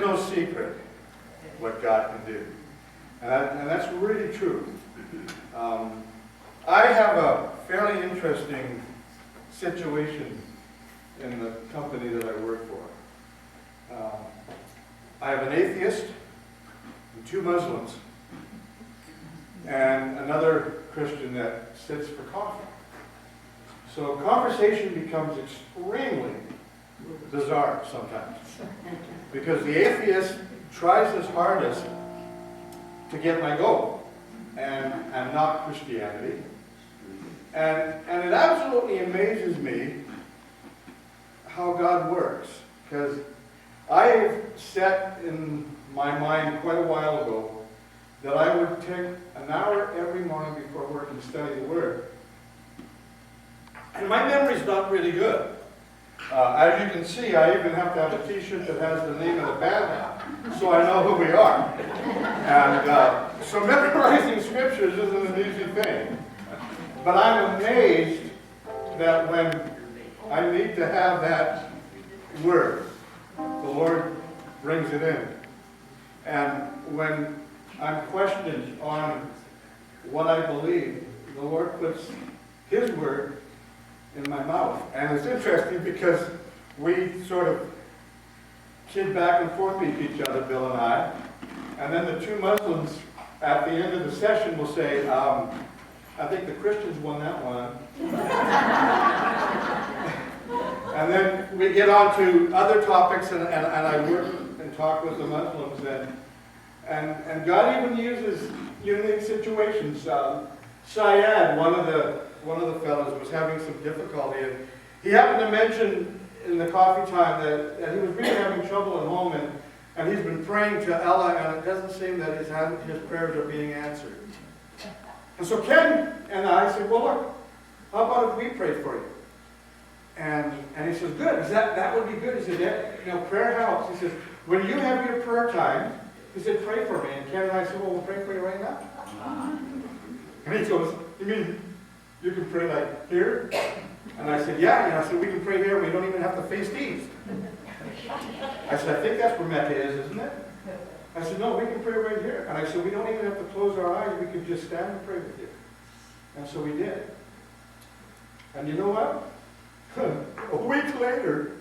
No secret what God can do. And that's really true. I have a fairly interesting situation in the company that I work for. I have an atheist, and 2 Muslims, and another Christian that sits for coffee. So conversation becomes extremely bizarre sometimes, because the atheist tries his hardest to get my goat, and not Christianity. And it absolutely amazes me how God works, because I have set in my mind quite a while ago that I would take an hour every morning before work and study the Word. And my memory's not really good. As you can see, I even have to have a t-shirt that has the name of the band, so I know who we are. And so memorizing scriptures isn't an easy thing. But I'm amazed that when I need to have that word, the Lord brings it in. And when I'm questioned on what I believe, the Lord puts His word in my mouth. And it's interesting because we sort of kid back and forth with each other, Bill and I. And then the 2 Muslims at the end of the session will say, I think the Christians won that one. And then we get on to other topics, and I work and talk with the Muslims. And God even uses unique situations. Syed, one of the fellows, was having some difficulty, and he happened to mention in the coffee time that he was really having trouble at home, and he's been praying to Allah, and it doesn't seem that his prayers are being answered. And so Ken and I said, well, look, how about if we pray for you? And he says, good. He said, that would be good. He said, yeah, prayer helps. He says, when you have your prayer time, he said, pray for me. And Ken and I said, well, we'll pray for you right now. And he goes, you mean you can pray like here? And I said, yeah. And I said, we can pray here. We don't even have to face east. I said, I think that's where Mecca is, isn't it? I said, no, we can pray right here. And I said, we don't even have to close our eyes. We can just stand and pray with you. And so we did. And you know what? A week later,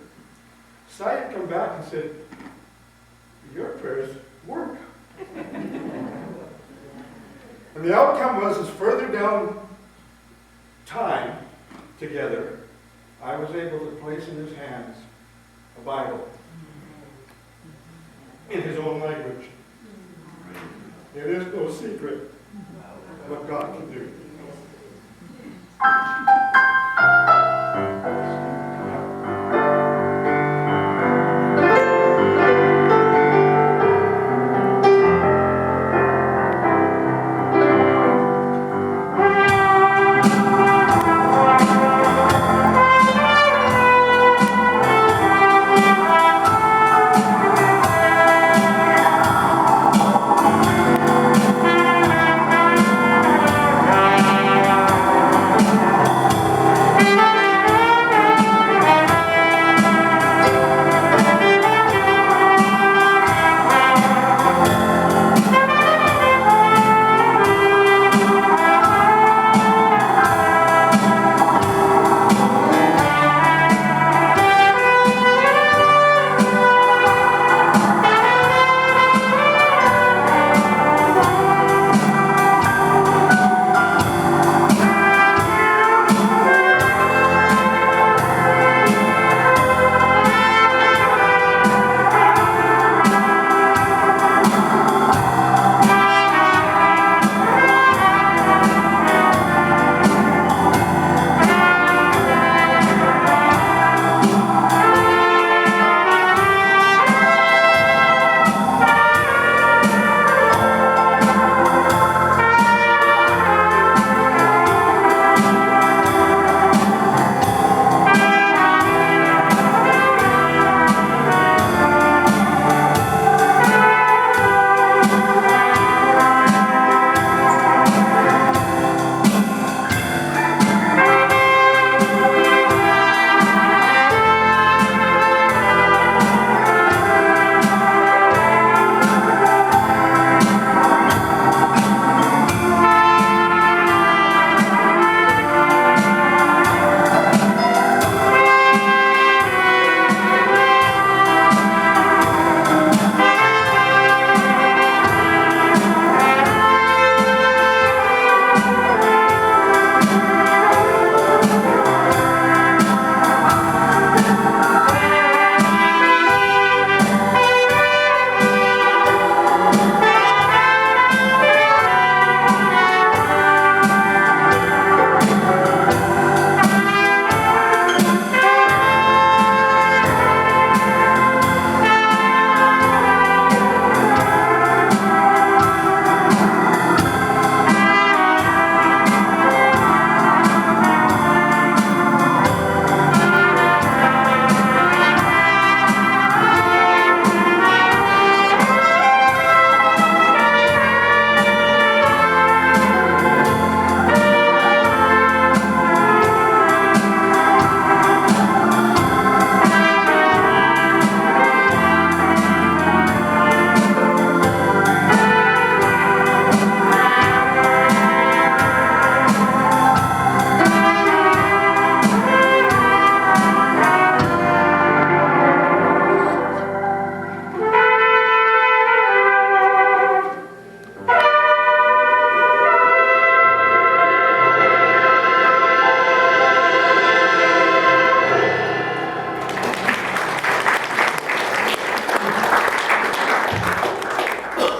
Syed came back and said, your prayers work. And the outcome was, is further down time together, I was able to place in his hands a Bible in his own language. It is no secret what God can do.